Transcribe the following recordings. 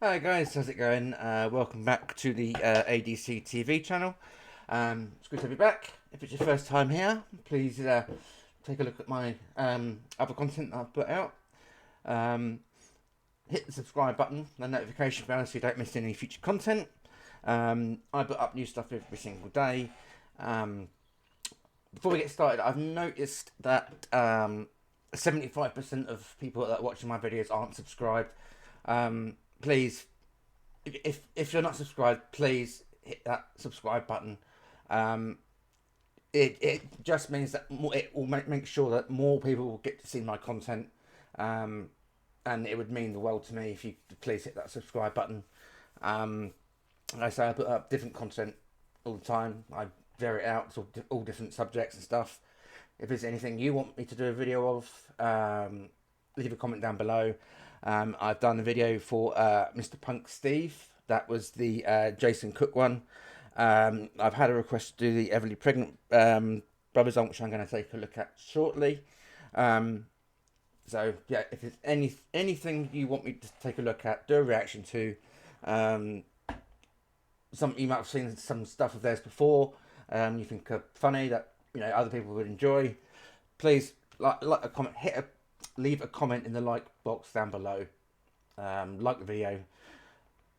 Hi guys, how's it going? Welcome back to the ADC TV channel. It's good to be back. If it's your first time here, please take a look at my other content that I've put out. Hit the subscribe button, the notification bell so you don't miss any future content. I put up new stuff every single day. Before we get started, I've noticed that 75% of people that are watching my videos aren't subscribed. Please, if you're not subscribed, please hit that subscribe button. It just means that it will make sure that more people will get to see my content, and it would mean the world to me if you please hit that subscribe button. Like I say, I put up different content all the time. I vary it out to all different subjects and stuff. If there's anything you want me to do a video of, leave a comment down below. I've done a video for Mr. Punk Steve. That was the Jason Cook one. I've had a request to do the Everly Pregnant Brothers on, which I'm going to take a look at shortly. So yeah, if there's anything you want me to take a look at, do a reaction to, you might have seen some stuff of theirs before, you think are funny that other people would enjoy, please like a comment, leave a comment in the like box down below. Like the video,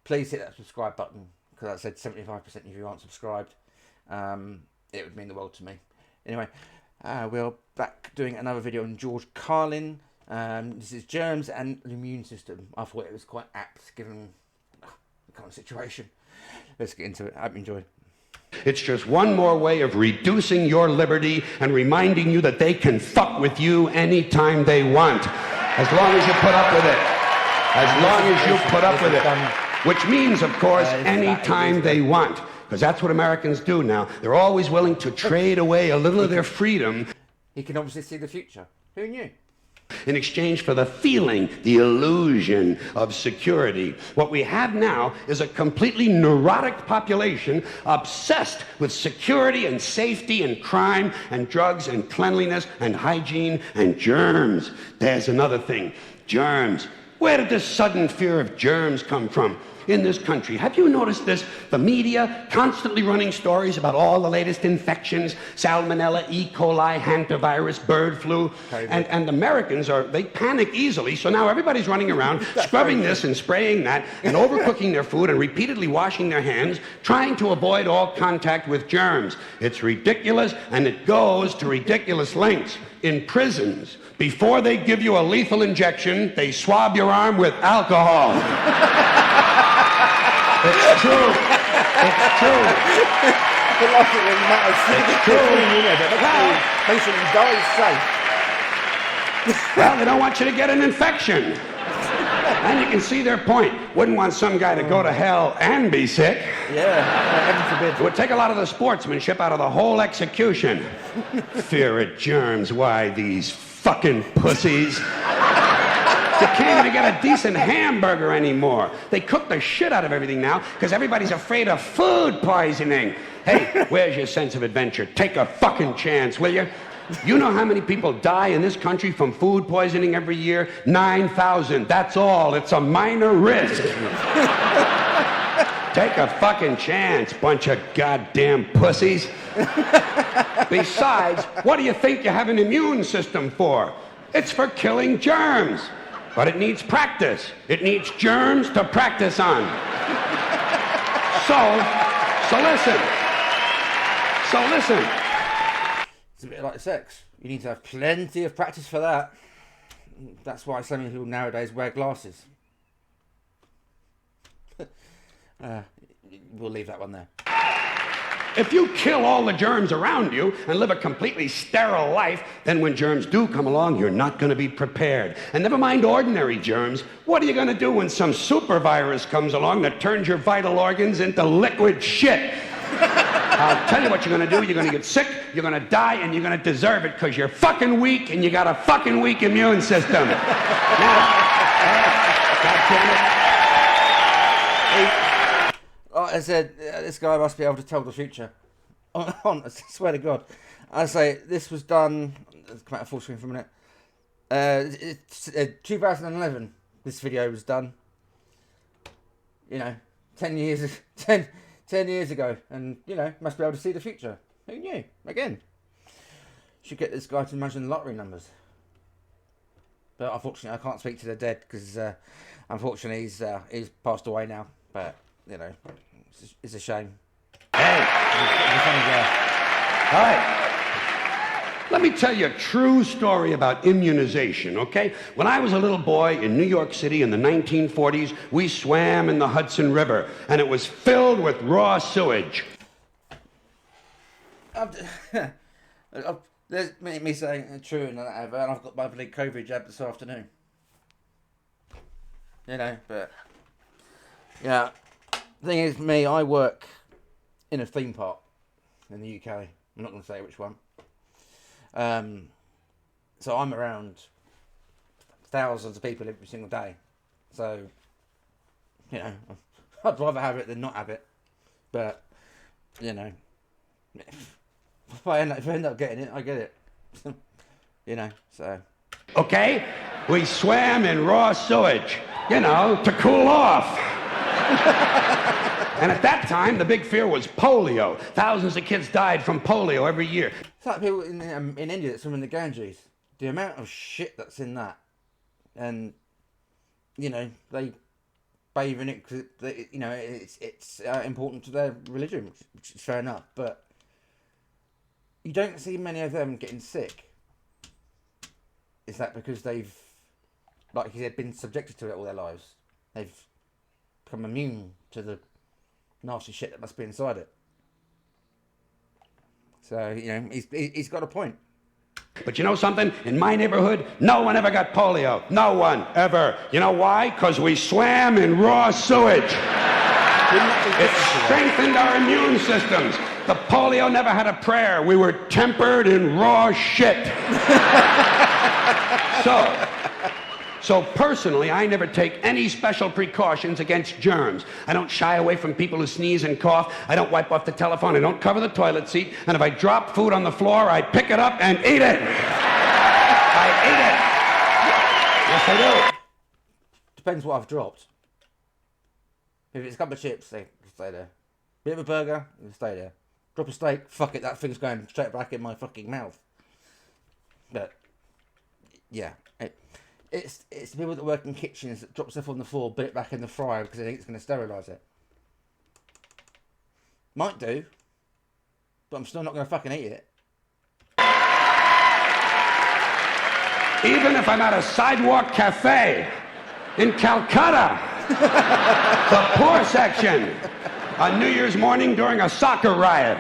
please hit that subscribe button, because I said 75% of you aren't subscribed. It would mean the world to me. Anyway, we're back doing another video on George Carlin. This is germs and the immune system. I thought it was quite apt given the current situation. Let's get into it. I hope you enjoy. It's just one more way of reducing your liberty and reminding you that they can fuck with you anytime they want, as long as you put up with it. As long as you put up with it. Which means, of course, anytime they want. Because that's what Americans do now. They're always willing to trade away a little of their freedom. He can obviously see the future. Who knew? In exchange for the feeling, the illusion of security. What we have now is a completely neurotic population obsessed with security and safety and crime and drugs and cleanliness and hygiene and germs. There's another thing, germs. Where did this sudden fear of germs come from in this country? Have you noticed this? The media constantly running stories about all the latest infections, salmonella, E. coli, hantavirus, bird flu, and Americans they panic easily, so now everybody's running around scrubbing this and spraying that and overcooking their food and repeatedly washing their hands, trying to avoid all contact with germs. It's ridiculous, and it goes to ridiculous lengths. In prisons, before they give you a lethal injection, they swab your arm with alcohol. It's true. It's true. It's true. Patient dies safe. Well, they don't want you to get an infection. And you can see their point. Wouldn't want some guy to go to hell and be sick. Yeah, heaven forbid. It would take a lot of the sportsmanship out of the whole execution. Fear of germs. Why, these fucking pussies. You can't even get a decent hamburger anymore. They cook the shit out of everything now because everybody's afraid of food poisoning. Hey, where's your sense of adventure? Take a fucking chance, will you? You know how many people die in this country from food poisoning every year? 9,000. That's all. It's a minor risk. Take a fucking chance, bunch of goddamn pussies. Besides, what do you think you have an immune system for? It's for killing germs. But it needs practice. It needs germs to practice on. So listen. It's a bit like sex. You need to have plenty of practice for that. That's why so many people nowadays wear glasses. We'll leave that one there. If you kill all the germs around you and live a completely sterile life, then when germs do come along, you're not going to be prepared. And never mind ordinary germs, what are you going to do when some super virus comes along that turns your vital organs into liquid shit? I'll tell you what you're going to do. You're going to get sick, you're going to die, and you're going to deserve it because you're fucking weak and you got a fucking weak immune system. Now, God damn it. Like I said, this guy must be able to tell the future. I swear to God. I say, this was done... Let's come out of full screen for a minute. It's 2011, this video was done. you know, 10 years, 10 years ago, and, you know, must be able to see the future. Who knew? Again, should get this guy to imagine the lottery numbers. But unfortunately, I can't speak to the dead because, unfortunately, he's passed away now. But, you know, it's a shame. Hey. He's a funny guy. All right. Let me tell you a true story about immunization, okay? When I was a little boy in New York City in the 1940s, we swam in the Hudson River, and it was filled with raw sewage. There's me saying true and whatever, and I've got my bloody COVID jab this afternoon. You know, but yeah. Thing is, I work in a theme park in the UK. I'm not going to say which one. So I'm around thousands of people every single day. So, you know, I'd rather have it than not have it. But, you know, if I end up getting it, I get it. You know, so. Okay? We swam in raw sewage, you know, to cool off. And at that time, the big fear was polio. Thousands of kids died from polio every year. It's like people in India that swim in the Ganges. The amount of shit that's in that. And, you know, they bathe in it because, you know, it's important to their religion, which is fair enough. But you don't see many of them getting sick. Is that because they've, like you said, been subjected to it all their lives? They've become immune to the nasty shit that must be inside it. So, you know, he's got a point. But you know something? In my neighborhood, no one ever got polio. No one, ever. You know why? Because we swam in raw sewage. It strengthened our immune systems. The polio never had a prayer. We were tempered in raw shit. So personally, I never take any special precautions against germs. I don't shy away from people who sneeze and cough. I don't wipe off the telephone. I don't cover the toilet seat. And if I drop food on the floor, I pick it up and eat it. I eat it. Yes, I do. Depends what I've dropped. If it's a couple of chips, they stay there. Bit of a burger, they stay there. Drop a steak, fuck it, that thing's going straight back in my fucking mouth. But, yeah. It's the people that work in kitchens that drop stuff on the floor, put it back in the fryer because they think it's going to sterilise it. Might do, but I'm still not going to fucking eat it. Even if I'm at a sidewalk cafe in Calcutta, the poor section, on New Year's morning during a soccer riot.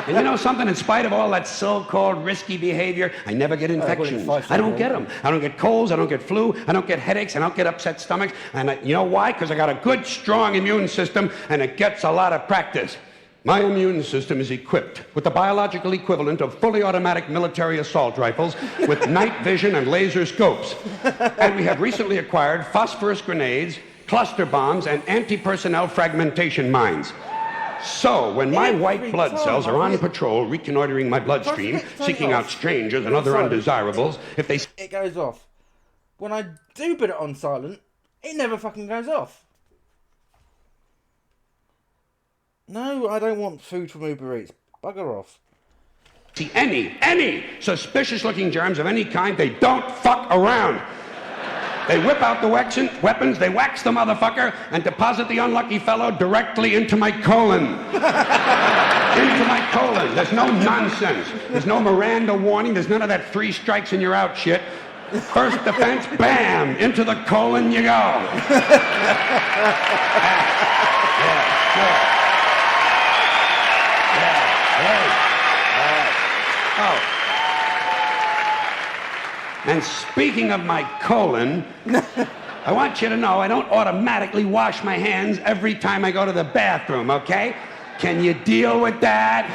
And you know something? In spite of all that so-called risky behavior, I never get infections. I don't get them. I don't get colds. I don't get flu. I don't get headaches. I don't get upset stomachs. And you know why? Because I got a good, strong immune system, and it gets a lot of practice. My immune system is equipped with the biological equivalent of fully automatic military assault rifles with night vision and laser scopes. And we have recently acquired phosphorus grenades, cluster bombs, and anti-personnel fragmentation mines. So, when my white blood cells are on patrol, reconnoitering my bloodstream, seeking out strangers and other undesirables, if they... It goes off. When I do put it on silent, it never fucking goes off. No, I don't want food from Uber Eats. Bugger off. See any suspicious-looking germs of any kind, they don't fuck around. They whip out the weapons, they wax the motherfucker, and deposit the unlucky fellow directly into my colon. Into my colon. There's no nonsense. There's no Miranda warning. There's none of that 3 strikes and you're out shit. First defense, bam, into the colon you go. Oh. And speaking of my colon, I want you to know I don't automatically wash my hands every time I go to the bathroom, okay? Can you deal with that?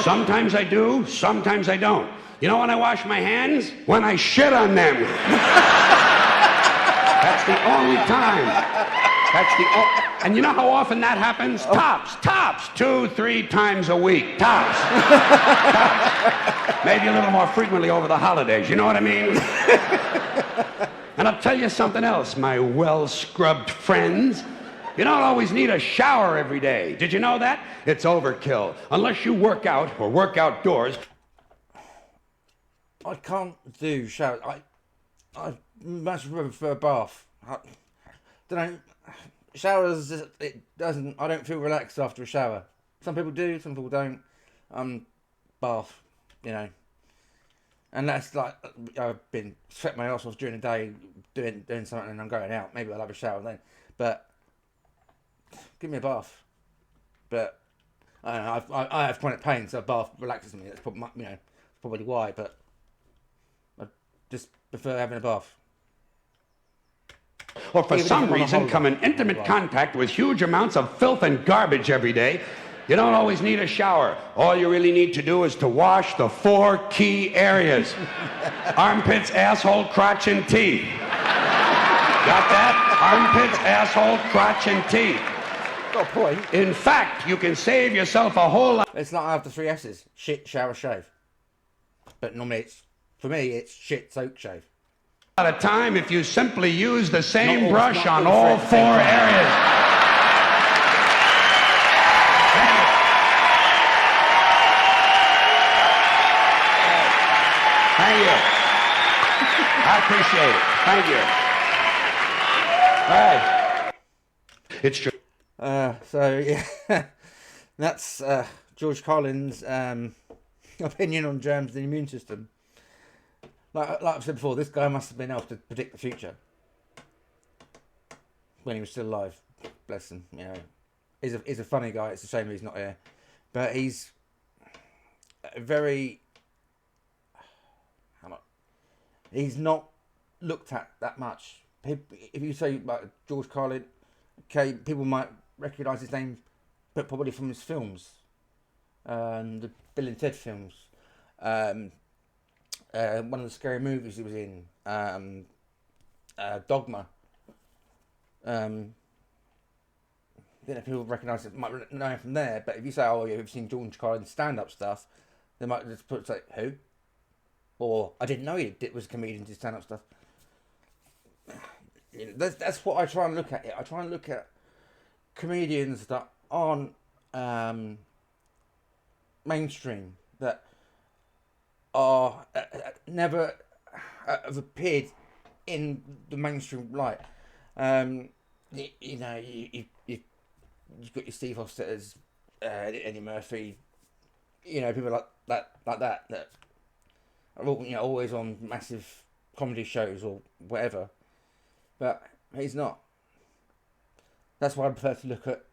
Sometimes I do, sometimes I don't. You know when I wash my hands? When I shit on them. That's the only time. And you know how often that happens? Tops, 2-3 times a week, tops. Maybe a little more frequently over the holidays, you know what I mean? And I'll tell you something else, my well-scrubbed friends. You don't always need a shower every day. Did you know that? It's overkill. Unless you work out or work outdoors. I can't do showers. I much prefer a bath. I don't know. Showers, it doesn't. I don't feel relaxed after a shower. Some people do, some people don't. Bath, you know. And that's like, I've been sweating my ass off during the day doing something, and I'm going out. Maybe I'll have a shower then. But give me a bath. But I don't know. I have chronic pain, so a bath relaxes me. That's probably, you know, probably why. But I just prefer having a bath. Or for some reason come in intimate contact with huge amounts of filth and garbage every day. You don't always need a shower. All you really need to do is to wash the 4 key areas. Armpits, asshole, crotch, and teeth. Got that? Armpits, asshole, crotch, and teeth. Got a point. In fact, you can save yourself a whole lot. It's not after 3 S's. Shit, shower, shave. But normally for me, it's shit, soak, shave. At a time if you simply use the same brush on all 4 areas. Thank you. I appreciate it. Thank you. All right. It's true. So, yeah. That's George Carlin's opinion on germs and the immune system. Like I've said before, this guy must have been able to predict the future when he was still alive. Bless him, you know. He's a funny guy. It's a shame he's not here, but he's very. He's not looked at that much. If you say like George Carlin, okay, people might recognise his name, but probably from his films, the Bill and Ted films. One of the scary movies he was in, Dogma. Then if people recognise it, might know him from there. But if you say, "Oh, yeah, you've seen George Carlin's stand-up stuff," they might just put say, "Who?" Or I didn't know he was a comedian, did stand-up stuff. You know, that's what I try and look at. I try and look at comedians that aren't mainstream, that are never have appeared in the mainstream light. You know, you've got your Steve Hofstetters, Eddie Murphy, you know, people like that that are all, you know, always on massive comedy shows or whatever, but he's not. That's why I prefer to look at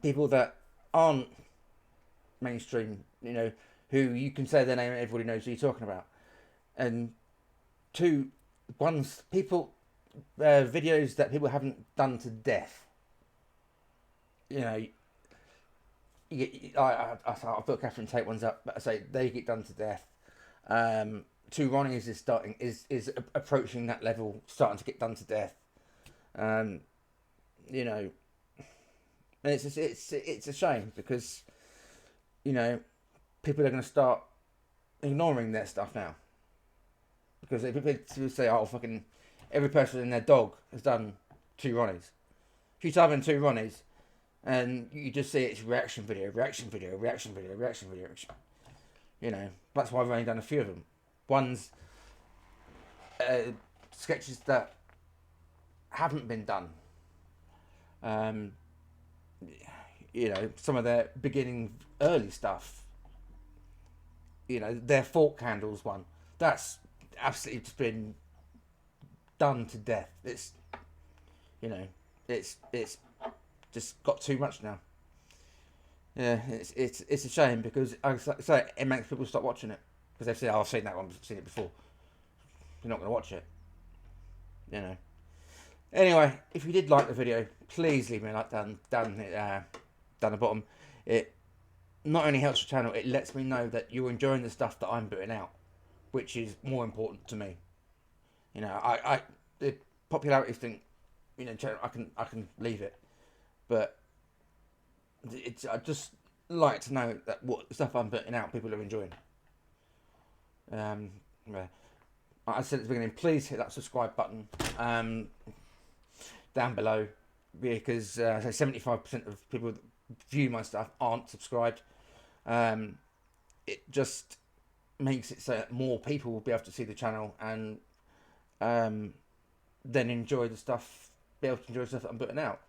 people that aren't mainstream, you know, who you can say their name and everybody knows who you're talking about. And videos that people haven't done to death. You know, I put Catherine Tate ones up, but I say they get done to death. 2 Ronnies is approaching that level, starting to get done to death. You know, and it's a shame because, you know, people are going to start ignoring their stuff now, because people say, "Oh, fucking every person and their dog has done 2 Ronnies." If you type in 2 Ronnies, and you just see it's reaction video. You know, that's why I've only done a few of them. One's sketches that haven't been done. You know, some of their beginning early stuff. You know, their fork candles one. That's absolutely just been done to death. It's, you know, it's just got too much now. Yeah, it's a shame because I say it makes people stop watching it because they say, "Oh, I've seen that one, I've seen it before." You're not going to watch it, you know. Anyway, if you did like the video, please leave me a like down the bottom. It not only helps the channel, it lets me know that you're enjoying the stuff that I'm putting out, which is more important to me. You know, I the popularity thing, you know, I can leave it, but I just like to know that what stuff I'm putting out, people are enjoying. Yeah. I said at the beginning, please hit that subscribe button down below, because say 75% of people that view my stuff aren't subscribed. It just makes it so that more people will be able to see the channel and then enjoy the stuff, be able to enjoy the stuff that I'm putting out.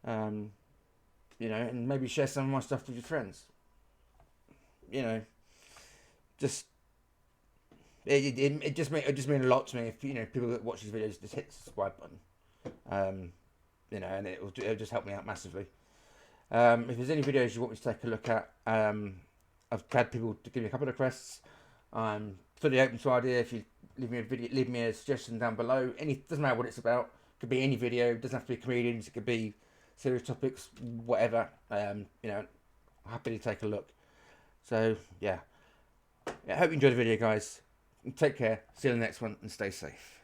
You know, and maybe share some of my stuff with your friends. You know, just it just mean a lot to me if, you know, people that watch these videos just hit the subscribe button. You know, and it'll just help me out massively. If there's any videos you want me to take a look at, I've had people to give me a couple of requests. I'm fully open to idea. If you leave me a suggestion down below. Doesn't matter what it's about. Could be any video. It doesn't have to be comedians. It could be serious topics, whatever. You know, happy to take a look. So yeah, I hope you enjoyed the video, guys. Take care. See you in the next one, and stay safe.